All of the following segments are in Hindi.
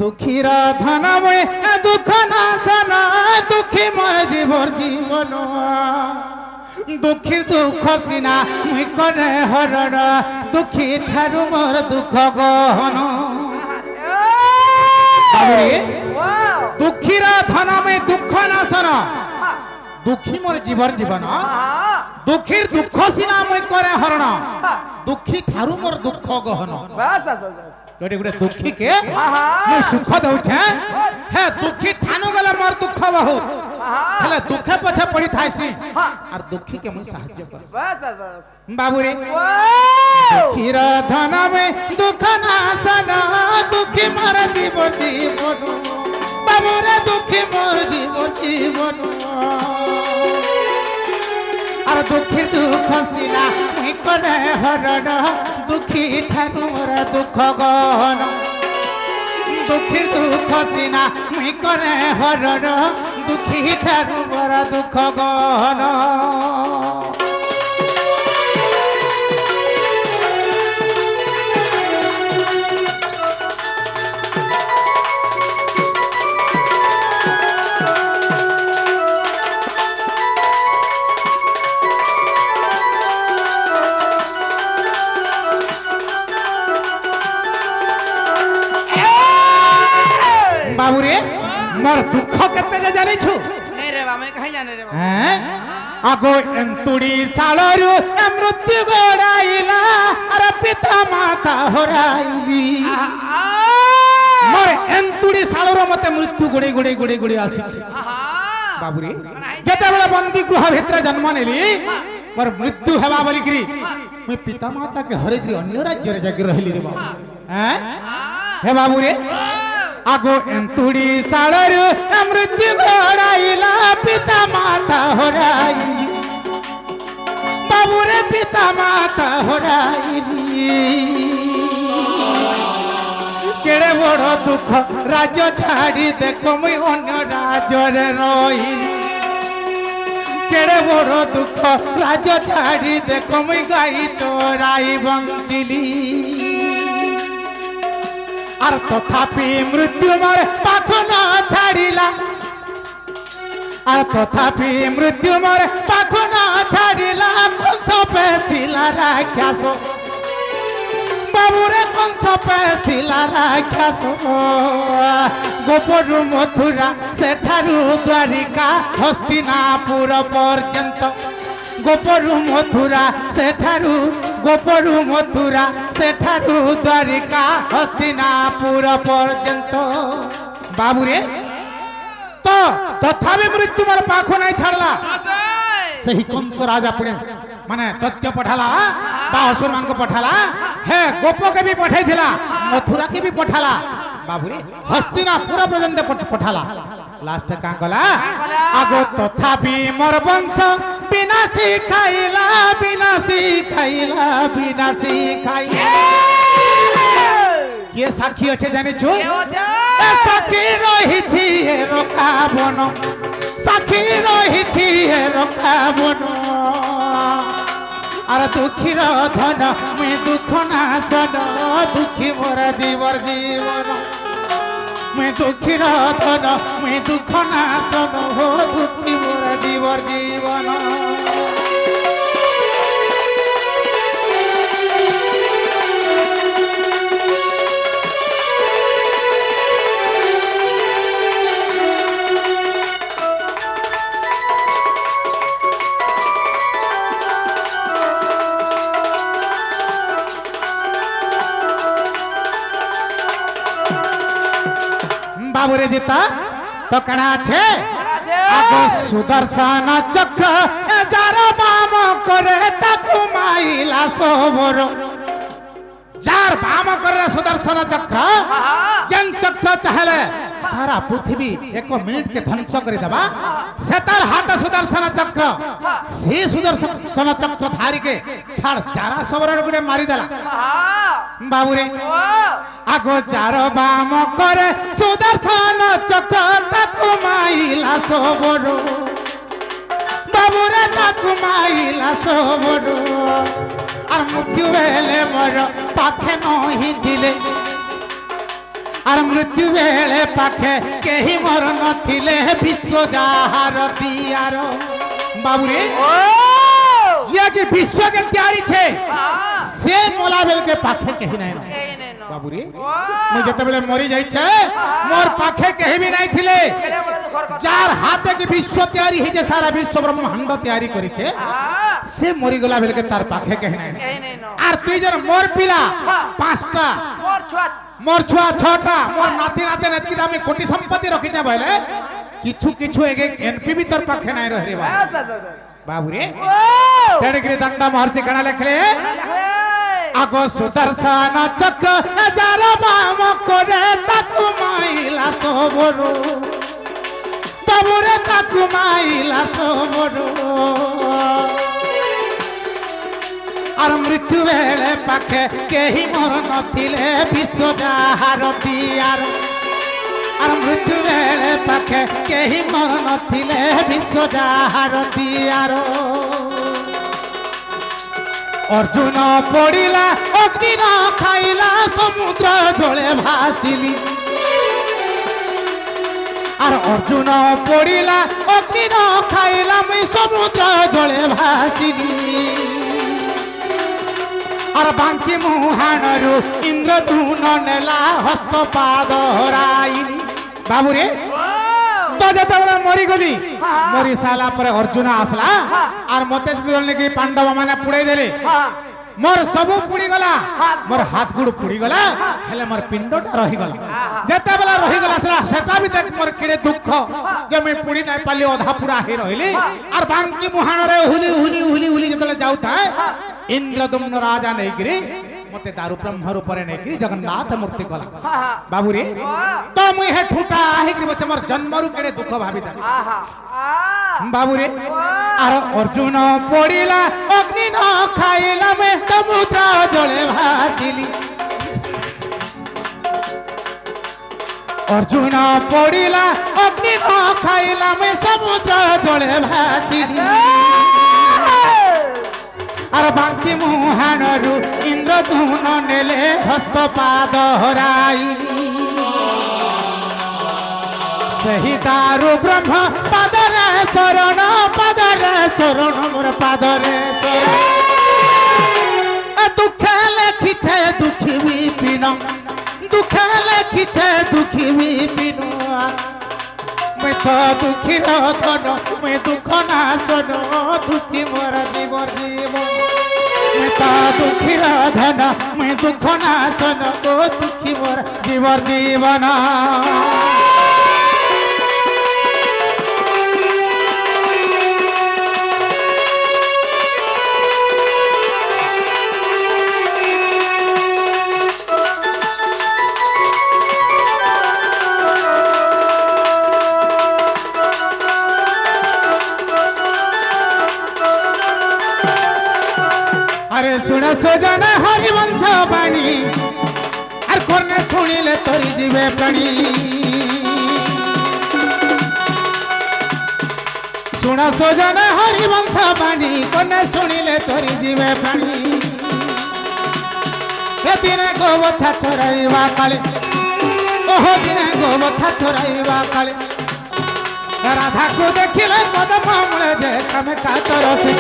দুঃখীর ধনময় দুঃখ নাশন দুঃখী মর জীবর জীবন দুঃখীর দুঃখ সিনা মুই করে হরণ দুঃখী ঠারু মোর দুঃখ গহন দুঃখীর ধনময় দুঃখ নাশন দুঃখী মোর জীবর জীবন দুঃখীর দুঃখ সিনা মুই করে হরণ দুঃখী ঠারু মোর দুঃখ গহন गोटे गोटे दुखी के मैं सुख दउछे हे दुखी ठानु गला मोर दुख बहुत हेले दुखे पछे पड़ी थाइसी और दुखी के मैं सहाय्य कर बाबू रे दुखीर धन में दुख नाशन दुखी मोर जीवन जीवन बाबू रे दुखी मोर जीवन जीवन और दुखीर दुख सीना मुई करे हरण दुखी ठानु मोर दुख गहन दुखीर दुख सीना मुई करे हरण दुखी ठानु मोर दुख गहन बाबू रे मोर दुख केते जे जानि छु नहीं रे बा मैं कहीं जाने रे बा हैं आगो एंतुड़ी सालरु मृत्यु गोड़ाइला अरे पिता माता होराइली मोर एंतुड़ी सालरु मते मृत्यु गोड़े गोड़े गोड़े गोड़े आसी छि बाबू रे जेते बेला बंदी गृह भितर जन्म नेली मोर मृत्यु हेबा बोली करी मैं पिता माता के हरे करी अन्य राज्य रे जाके रहली रे बाबू हैं हे बाबू रे आगो एंतुड़ी सालरु मृत्यु गोड़ाइला पिता माता होराइली बाबू रे पिता माता होराइली केड़े बड़ दुख राज्य छाड़ी देखो मुई अन्य राज्य रे रहिली केड़े बड़ दुख राज्य छाड़ी देखो मुई गाई चोराई बंचिली আর তথাপি মৃত্যু মোর পাখ না ছাড়িলা আর তথাপি মৃত্যু মোর পাখ না ছাড়িলা কংস পেছিলা রাক্ষস বাবুরে কংস পেছিলা রাক্ষস গোপরু মথুরা সেঠারু দ্বারিকা হস্তিনাপুর পর্যন্ত গোপরু মথুরা সেঠারু গোপরু মথুরা সেঠারু দ্বারিকা হস্তিনাপুর পর্যন্ত বাবু রে তো তথাপি মৃত্যু মোর পাখ নাই ছাড়লা সেই কংস রাজা পুনে মানে তথ্য পঠালা বা অসুর মানক পঠালা হে গোপকে भी পঠাইছিলা মথুরা के भी পঠালা बाबू रे हस्तिनापुर पर्यंत पठाला लास्ट का गला आगो तथापि मोर वंश विनाशी खाइला विनाशी खाइला विनाशी खाइला के साक्षी আছে জানি छु ए साक्षी रहिछि हे रोकाबन साक्षी रहिछि हे रोकाबन আর দুঃখীর ধন মুই দুঃখ নাশন দুঃখী মোর জীবর জীবন মুই দুঃখীর ধন মুই দুঃখ নাশন হো দুঃখী মোর জীবর জীবন बाबू रे जीता तो कड़ा छे आगो सुदर्शन चक्र जार बाम करे ताकु माइला सोबर जार बाम करे सुदर्शन चक्र जन चक्र चाहले सारा पृथ्वी 1 मिनिट के ध्वंस कर देबा से तार हाथ सुदर्शन चक्र से सुदर्शन चक्र धारी के छाड़ जारा सबरे गुडे मारी देला बाबू रे आगो जार बाम करे सुदर्शन चक्र ताकु माइला सोबर बाबू रे ताकु माइला सोबर और मृत्यु बेले मोर पाखे नहीं दिले আর মৃত্যু বেলে পাখে কেহি মর নথিলে বিশ্ব যাহার দিয়ার বাবুরে जिया कि विश्व के तैयारी छे से मोला बेल के पाखे कहीं नहीं बाबूरी मैं जते बेले मरी जाई छे मोर पाखे कहीं भी नहीं थिले चार हाथे के विश्व तैयारी ही जे सारा विश्व ब्रह्मांड तैयारी करी छे से मरी गला बेल के तार पाखे कहीं नहीं आर तुई जन मोर पिला पांचटा मोर छुआ छटा मोर नाती नाते नेतकीटा में कोटी संपत्ति रखी जा भइले किछु किछु एक एनपी भी तोर पाखे नहीं रहे रे बाबूरे तेड़गिरी दंडा महर्षि कणा लेखले आगो सुदर्शन चक्र हजार बाम करे ताकु माइला सोबरो बाबूरे ताकु माइला सोबरो আর মৃত্যু বেলে পাখে কেহি মর নথিলে বিশ্ব যাহার দিয়ার আর মৃত্যু বেলে পাখে কেহি মর নথিলে বিশ্ব যাহার দিয়ার অর্জুন পড়িলা অগ্নি ন খাইলা সমুদ্র জলে ভাসিলি আর অর্জুন পড়িলা অগ্নি ন খাইলা মুই সমুদ্র জলে ভাসিলি আর বাঙ্কি মুহাণরু ইন্দ্রধূন নেলা হস্ত পাদ হরাইনি বাবুরে তো যেতবেলে মরি গলি মরি সালা পরে অর্জুন আসলা আর মতে কি পাণ্ডব মানে পুড়াই দেলে মোর সবু পুড়ি গলা মোর হাত গুড় পুড়ি গলা হেলে মোর পিণ্ডটা রহি গলা যেতবেলে রহি গলা সেটা বি দেখ মোর কেড়ে দুঃখ যে আমি পুড়ি নাই পালি অধা পুরা হে রহিলি আর বাঙ্কি মুহাণরে হুলি হুলি হুলি হুলি যেতবেলে যাউথায় इंद्रदुम्न राजा नेगिरी मते दारू ब्रह्म रूपरे नेगिरी जगन्नाथ मूर्ति कला बाबूरे तो मुई हे ठूटा आहिकरी बचे मोर जन्मरु केडे दुख भाबिदा बाबूरे आर अर्जुन पड़िला अग्नि न खाइला में समुद्र जले भासिली अर्जुन पड़िला अग्नि न खाइला में समुद्र जले भासिली আর বাঙ্কি মুহাণরু ইন্দ্রধূন নেলে হস্ত পাদ হরাইলি সেই দারু ব্রহ্ম পাদরে শরণ মোর পাদরে চরণ দুঃখে লেখিছে দুঃখী বিপিন দুঃখে লেখিছে দুঃখী বিপিন मैं तो दुखी रतन मैं दुख नाशन दुखी मोर जीवन जीवन मैं तो दुखी रधन मैं दुख नाशन ओ दुखी मोर जीवन जीवन अरे सुन सोजन हरिवंश बाणी और कोने सुनिले तोरी जीवे प्राणी सुन सोजन हरिवंश बाणी कोने सुनिले तोरी जीवे प्राणी ए दिने गोवछा चोराइवा काले ओहो दिने गोवछा चोराइवा काले राधा को देखिले पदम मुळे जे कमे कातर से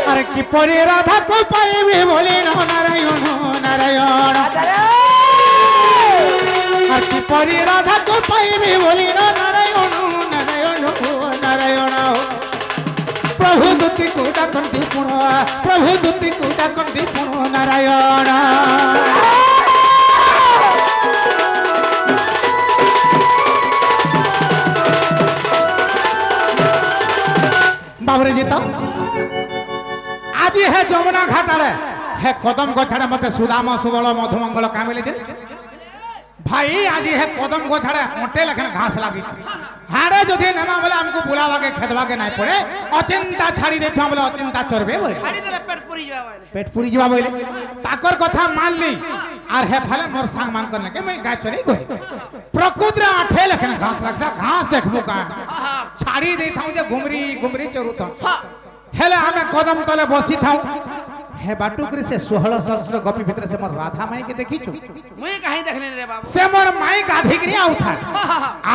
अरे कि परी राधा को पाइबे बोले नारायण नारायण अरे कि परी राधा को पाइबे बोले नारायण नारायण नारायण प्रभु दुति को डाकंती पुण प्रभु दुति को डाकंती पुण नारायण बाबरे जीता आज है जमुना घाट आड़े है कदम गछाड़े मते सुदाम सुबल मधुमंगल कामिले दिन भाई आज है कदम गछाड़े ओटे लखन घास लागी हाड़े जदि नेमा बोले हमको बुलावा के खेदवा के नहीं पड़े अचिंता छाड़ी देथवा बोले अचिंता चरबे बोले छाड़ी देले पेट पुरी जवा बोले ताकर कथा मान ली आर है भले मोर संग मान करने के मैं गाय चरी कोई प्रकृति रे आठे लखन घास लागता घास देखबो का छाड़ी देथाऊ जे घुमरी घुमरी चरुता हेले हमें कदम तले बसी थाऊ हे बाटुकरी से 16 सहस्र गोपी भीतर से मोर राधा माई के देखी छु मुई कहीं देखले रे बाबू से मोर माई गाधिकरी आउ था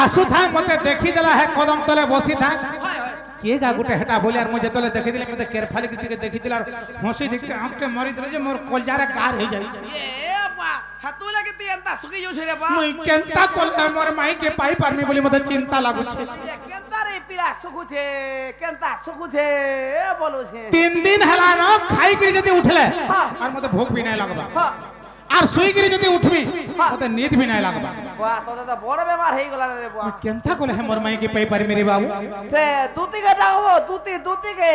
आसु था मते देखी देला है कदम तले बसी था हाय हाय के गा गुटे हेटा बोले यार मुझे तले देखी दिले मते केरफाली के देखी दिला हंसी दिखते आंखटे मारी दिले जे मोर कलजारे कार हो जाई ये बा हातु लगे ती अंता सुकी जो छे रे बा मुई केनता कोले मोर माई के पाई पारमी बोली मते चिंता लागु छे ये केनता रे पिला सुकु छे केनता सुकु छे ए बोलू छे 3 दिन हला न खाई करी जदी उठले और मते भूख भी नहीं लागबा हां और सुई करी जदी उठबी मते नींद भी नहीं लागबा बा तो बड़ बेमार हे गला रे बा केनता कोले है मोर माई के पाई पारी मेरे बाबू से दूती के डाहो दूती के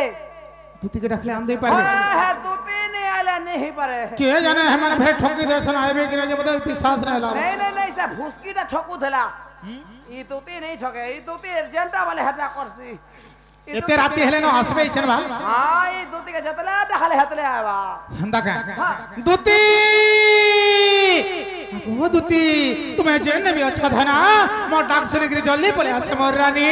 दूती के रखले आंदे पारे है दूती नहीं आला नहीं पारे के जाने हमन फिर ठोकी दर्शन आबे कि नहीं बता विश्वास नहीं लाव नहीं से फुसकीटा ठोकू थला ई दूती नहीं ठोके ई दूती एजेंटा वाले हटा करसी एते राती हेले न हसबे इछन भाल हां ई दूती के जतला डखले हतले आवा हंदा का दूती ओ दूती तुम्हें जेन भी अच्छा था ना मोर डाक सुने के जल्दी पले आसे मोर रानी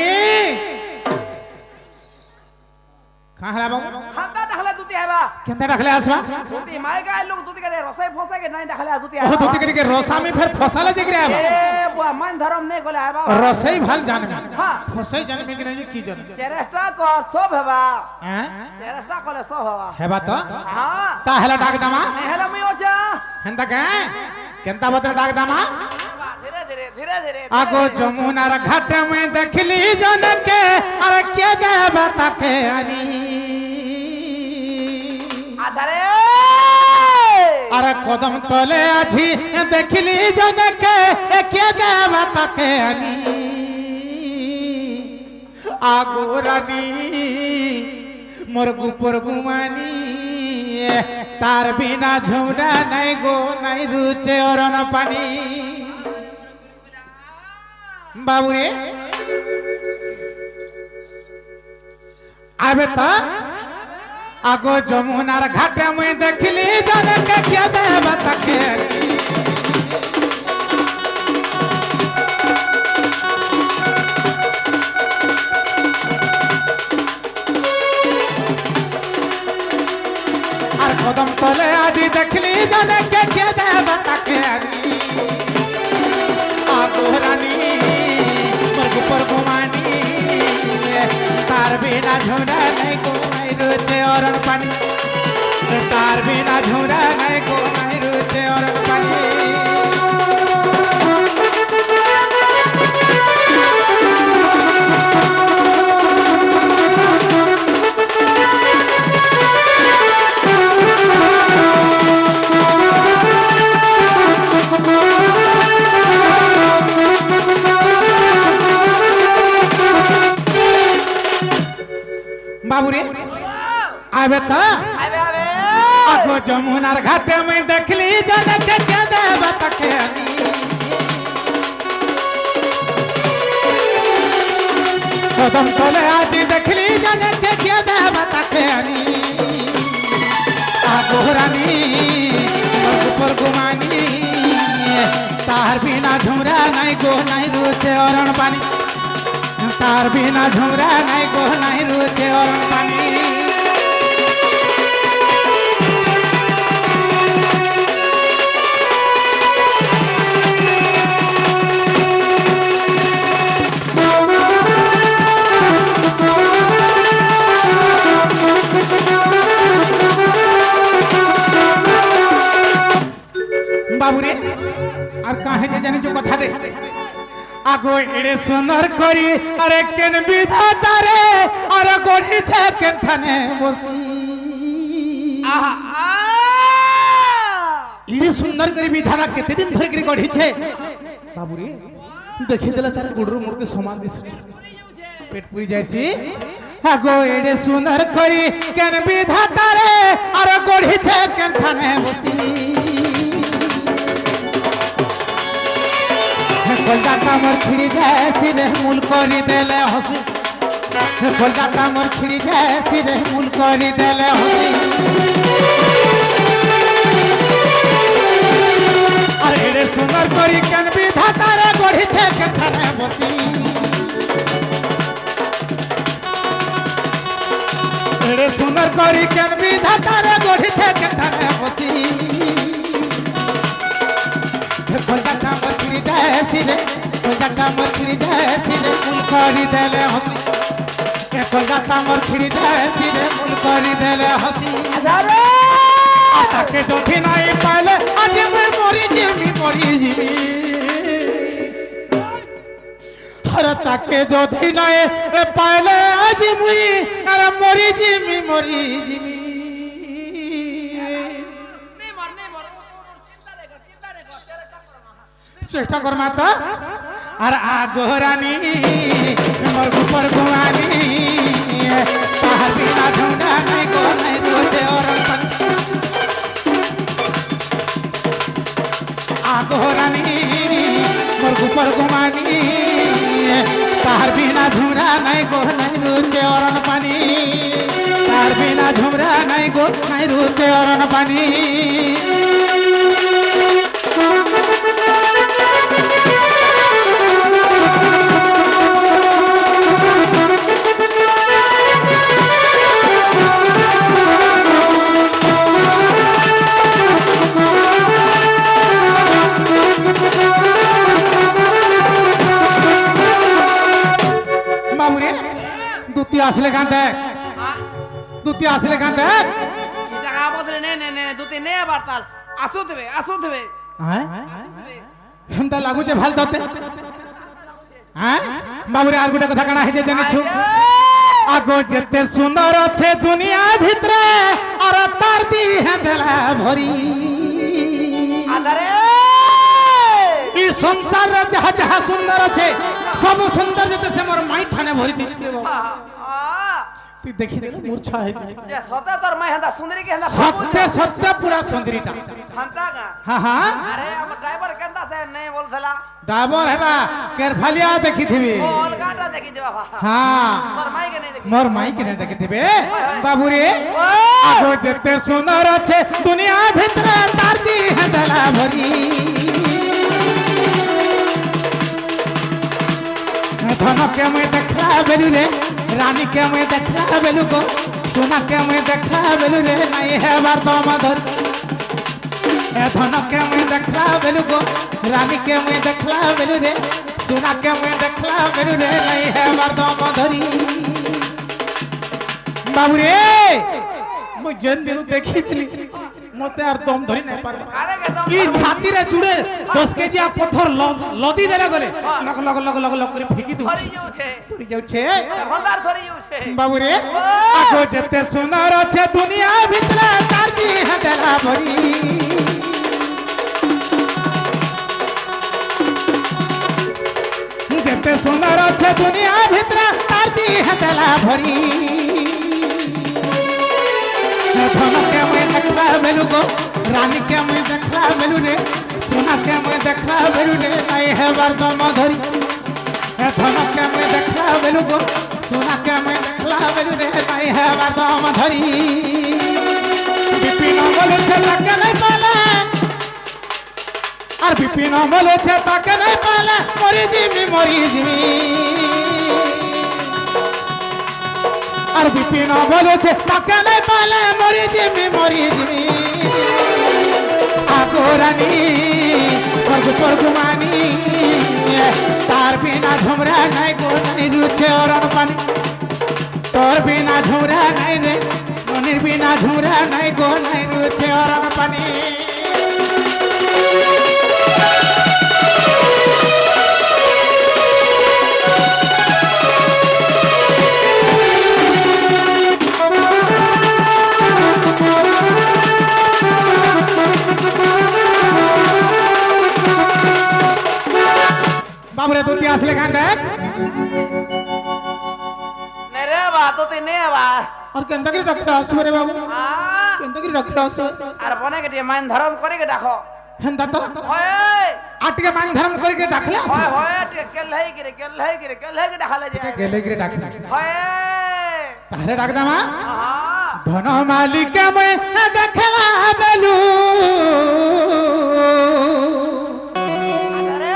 कहां हला बाबू हंदा डखले दूती आवा केंदा रखले आसबा दूती माय का लोग दूती के रसोई फसे के नहीं डखले दूती ओ दूती के रोसा में फिर फसाला जिगरे आबा ए बुआ मन धर्म नहीं कोले आवा रसई भाल जान में हां फसई जान में कि नहीं की जान चेरेस्टा को सब हवा हैं चेरेस्टा कोले सब हवा हेबा तो हां ता हेला डाक दामा हेलो मी ओजा हंदा का केंता बतर डाक दामा धीरे धीरे आगो जमुनार घाट में देखली जन के अरे के देबा ताके आनी आधारे अरे कदम तले आछि देखली जन के के देबा ताके आनी आगो रानी मोर गुपर गुमानी तार बिना झुमरा नहीं गो नहीं रुचे और न पानी बाबू रे आबे तो आगो जमुनार घाट में देखली जन के क्या देबा ताके और कदम तले आज देखली जन के क्या देबा ताके आगो रानी पर गुमानी तार बिना झुरा नहीं गो नहीं रुचे और पानी तार बिना झुरा नहीं गो नहीं रुचे और पानी बाबू रे आबे तो आवे आगो जमुनार घाट में देखली जन के क्या देबा ताके कदम तले आज देखली जन के क्या देबा ताके आगो रानी पर गुमानी तार बिना झुमरा नहीं गो नहीं रुचे और पानी तार बिना झुमरा नहीं गो नहीं रुचे और पानी बाबू रे और काहे जे जानी जो कथा दे आगो एड़े सुंदर करी अरे केन विधाता रे अरे गोड़ी छे केन थाने बसी आहा इड़े सुंदर करी विधारा केते दिन धर करी गोड़ी छे बाबू रे देखि देला तार गुडरू मुड़ के समान दिसु पेट पूरी जैसी आगो एड़े सुंदर करी केन विधाता रे अरे गोड़ी छे केन थाने बसी कोलकाता मोर छिड़ी जाए सिरे मूल करी देले हसी कोलकाता मोर छिड़ी जाए सिरे मूल करी देले हसी अरे एड़े सुंदर करी केन विधाता रे गढ़ी छे केठाने बसी एड़े सुंदर करी केन विधाता रे गढ़ी छे হাসি কলকাতা মছড়ি যাসি রে কলকাতা মছড়ি যাসি রে ফুল করি দেলে হাসি কলকাতা মছড়ি যাসি রে ফুল করি দেলে হাসি আরে তাকে যদি নাই পাইলে আজ মই মরি যাবি আরে তাকে যদি নাই পাইলে আজ মুই আরে মরি যাবি চেষ্টা করমা তো আর আগরানি মোর উপর গুয়ানি তাহার বিনা ঝুঁডা নাই গো নাই রোজে অরণ আগরানি মোর উপর গুমানি তাহার বিনা ঝুমরা নাই গো নাই রোজে অরণ পানি তাহার বিনা ঝুমরা নাই গো নাই রোজে অরণ পানি আসলে গান দেখ দুটি আসলে গান দেখ টাকা বদলে নে দুটি নে বার্তাল আসু দেবে হ্যাঁ হেমতা লাগুছে ভাল দতে হ্যাঁ বাবুরে আর গোটে কথা কানা হইছে জানিছু আগো যেতে সুন্দর আছে দুনিয়া ভিতরে আর তার দিহে দেলা ভরি আদারে এই সংসার যাহা যাহা সুন্দর আছে সব সুন্দর যেতে সে মোর মাই ঠানে ভরি দিছি রে বাবা তুই দেখি দেখ মূর্ছা হয়ে যে সতে তোর মাই হেন্দা সুন্দরী কে হেন্দা সত্য পুরা সুন্দরীটা হান্তা গা হ্যাঁ আরে আমার ড্রাইভার কেন্দা সে নেই বলছলা ড্রাইভার হেরা কেরফালিয়া দেখিথিবি অলগাটা দেখি দে বাবা হ্যাঁ তোর মাই কে নেই দেখি মোর মাই কে নেই দেখিথিবে বাবুরে আগো যেতে সুন্দর আছে দুনিয়া ভিতরে তার দিহে দেলা ভরি ধন के मैं देखला बेलू रे रानी के मैं देखला बेलू को सोना के मैं देखला बेलू रे नहीं है बार तो मधुर धन के मैं देखला बेलू को रानी के मैं देखला बेलू रे सोना के मैं देखला बेलू रे नहीं है बार तो मधुरी बाबू रे मु जन दिन देखी थी मते आर दम धरी नहीं पार আরে কে দম ई छाती रे जुड़े 10 केजी आ पत्थर लदी देला गले लग लग लग लग लग करे फेंकी दउ ধরি যাউছে तुरी जाउछे ভন্ডার ধরি যাউছে बाबू रे आगो जेते सुंदर আছে दुनिया ভিতরে তার দি হেদেলা ভরি जेते सुंदर আছে दुनिया ভিতরে তার দি হেদেলা ভরি धन के मैं देखला बेलू को रानी के मैं देखला बेलू रे सोना के मैं देखला बेलू रे नहीं है बरदम धरी धन के मैं देखला बेलू को सोना के मैं देखला बेलू रे नहीं है बरदम धरी विपिन बोले छे ताके नहीं पाले और विपिन बोले छे ताके नहीं पाले मरी जिमी আর বিপিন বলেছে তাকে নাই পালে মরি জিমি আগরানি পরগুমানি তার বিনা ঝুমরা নাই গো নাই রুছে অরণ পানি তোর বিনা ঝুমরা নাই রে মনির বিনা ঝুমরা নাই গো নাই রুছে অরণ পানি বাবুরে তুই আসলে গান দেখ নে রে বা তো তে নে বা আর কেনতা করে রাখতে আসবে রে বাবু আ কেনতা করে রাখতে আসবে আর বনে কে মান ধরম করে কে ডাকো হেনতা তো হয় আটকে মান ধর্ম করে কে ডাকলে আসবে হয় হয় কেলহাই কে ডাকলে যায় গেলে গিরে ডাক হয় তাহলে ডাক দামা আহা ধন মালিক মই দেখলা বেলু আরে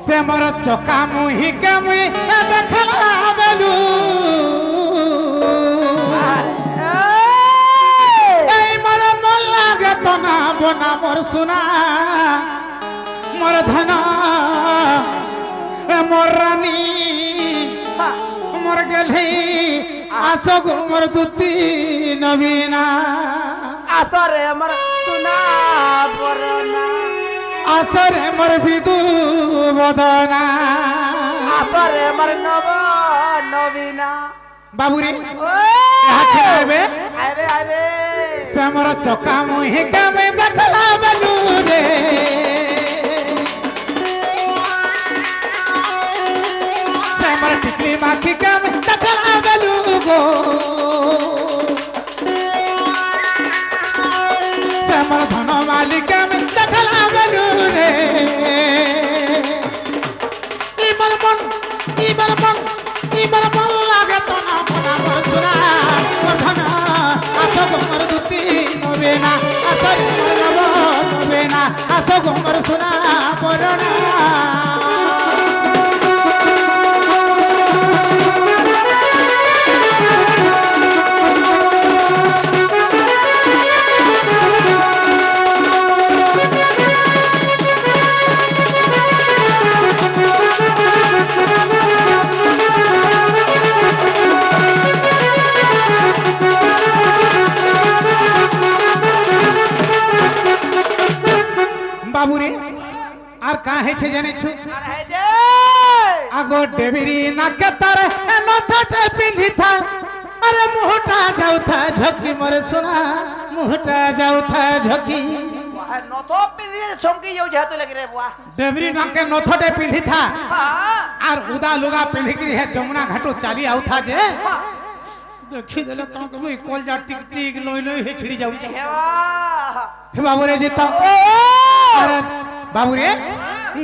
সে মোর চকা মুহি কে মুই দেখলা বেলু এই মোর বনা মোর সোনা মোর ধন মোর রানী মোর গেলে আছো গো মোর দুতি নবীনা আসরে আমার সোনা বরনা আসরে মোর বিদু বদনা আসরে আমার নব নবীনা বাবুরে ওই হাতে আইবে আইবে আইবে সে মোর চকা মুহি কামে দেখলা বেলু রে সে মোর টিকলি মাখি কামে দেখলা বেলু গো সে মোর ধন মালিক কামে দেখলা বেলু রে ইবার মন লাগে তো না মনা মোর সোনা মোর ধন আছো গো মোর দুতি নবেনা আসরে মোর নব নবেনা আছো গো মোর সোনা পরনা বাবুরে আর কা হেছে জানিছু আর হে যে আগো ডেবিরি নাকে তার নথাটে পিন্ধি থা আরে মুহটা যাউথা ঝকি মোর সোনা মুহটা যাউথা ঝকি ওয়া নথ পিঁধিয়ে চমকি যাও যেহেতু লাগি রে বুয়া ডেবিরি নাকে নথটে পিন্ধি থা হ্যাঁ আর উদা লুগা পিন্ধি হে যমুনা ঘাটু চালি আউথা যে দেখি দেলে তোমাকে ওই কলজা টিক টিক লই লই হে ছিড়ি যাউছে হেওয়া হে বাবুরে যেত আরে বাবুরে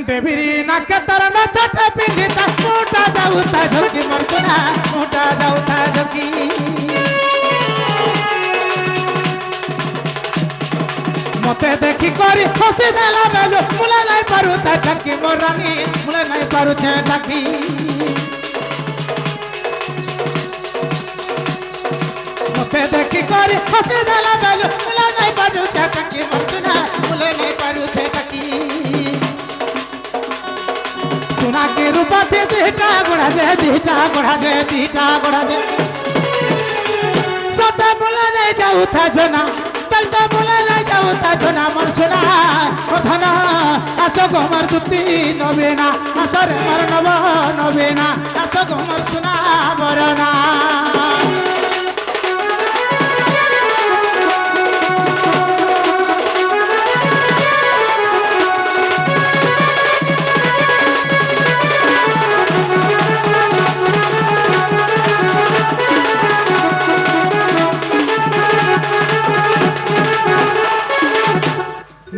দেবিরি নাকে তার নথটে পিন্ধি তা মুহটা যাউথা ঝকি মোর সোনা মুহটা যাউথা ঝকি মতে দেখি করি হসি দেলা বেলু মুলে নাই পারু তা ডাকি মোর রানী মুলে নাই পারু ছে ডাকি মতে দেখি করি হসি দেলা বেলু মুলে নাই পারু ছে ডাকি মোর সোনা মুলে নাই পারু ছে ডাকি সোনা के रूपा से दिटा गोड़ा जे सता बोला नहीं जाऊ था जना तलता बोला नहीं जाऊ था जना मोर सोना ओ धना आसो गो मोर दुती नबेना आसरे मोर नब नबेना आसो गो मोर सोना बरना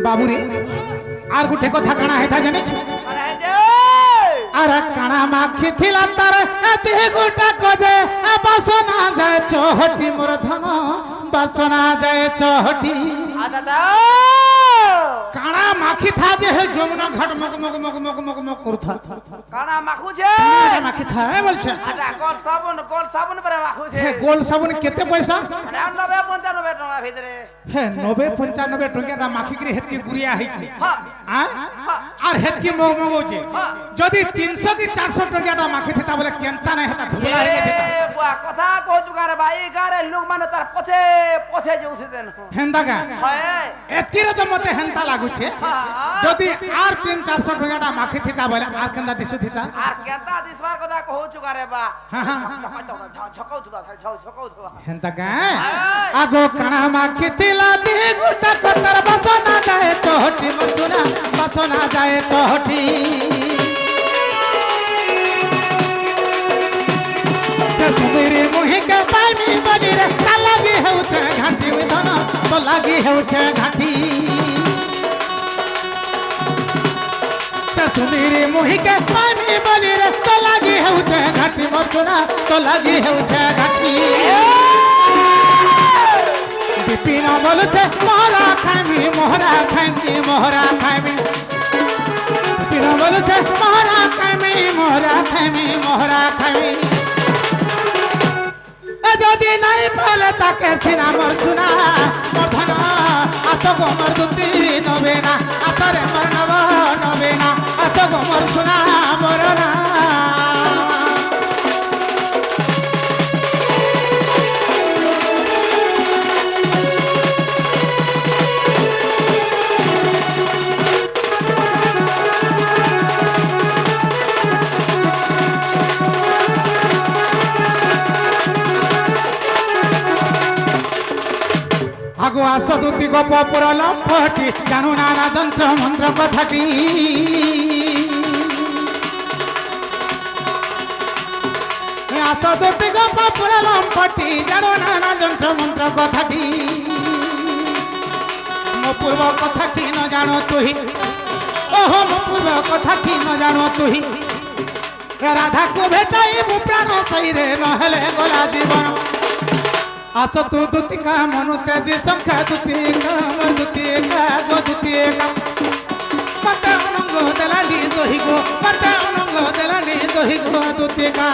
बाबूरे आर गुटे कथा काना हेता जानिछ আর হে যে आर काना माखी थिला तार एते गोटा कजे बासना जाय चहटी मोर धन बासना जाय चहटी দাদা काना माखी था जे हे যমুনা ঘাট মক মক মক মক মক মক করথা কানা মাখুছে माखी था है बोलছে আটা গোল সাবুন পরে মাখুছে हे गोल साबुन केते पैसा আরে 90 95 টাকা ভিতরে हे 90 95 टंका माखी के हेतकी गुरिया हिची হ্যাঁ আর হেতকি মগ মগছে যদি 300 কি 400 টাকাটা মাখি থিতা বলে কেনতা নাই হেতা ধুলা হয়ে যেতা এ বুয়া কথা কহতু গারে ভাই গারে লোক মানে তার পছে পছে যাউছে দেন হেন্দা গা হয় এতকিরে তো মতে হেনতা লাগুছে যদি আর 300 টাকাটা মাখি থিতা বলে আর কেনতা দিছু থিতা আর কেতা দিসবার কথা কহতু গারে বা হ্যাঁ হ্যাঁ ঝকাউতু ঝকাউতু হেন্দা গা আগো কানা মাখি থিলা দি গুটা কতর বসনা যায় চহটি মোর সোনা বসনা যায় চহটি सुंदरी मुहि के पानी बनी रे लगी हेउछे घाटी विधन तो लगी हेउछे घाटी सुंदरी मुहि के पानी बनी रे तो लगी हेउछे घाटी मचुना तो लगी हेउछे घाटी बिपिन बोलछे मोहरा खाइमी बिपिन बोलछे मोहरा खाइमी যদি নাই পালে তাকে সিনা মোর সোনা মোর ধন আছো গোমর দুতি নবে না আসরে মর নব নবে না আছো গোমর সোনা বরনা আগো আস দুতি গপ পুর লম্পটি জানু নানা যন্ত্র মন্ত্র কথাটি আস দুতি গপ পুর লম্পটি জানু নানা যন্ত্র মন্ত্র কথাটি মো পূর্ব কথা কি ন জানো তুহি ওহো মো পূর্ব কথা কি ন জানো তুহি রাধাকে ভেটাই মু প্রাণ সাইরে নহলে গলা জীবন আছো তু দুতিকা মনু তেজি সংখ্যা দুতিকা মর দুতিকা গো দুতিকা মতে অনঙ্গ দেলানি দহি গো মতে অনঙ্গ দেলানি দহি গো দুতিকা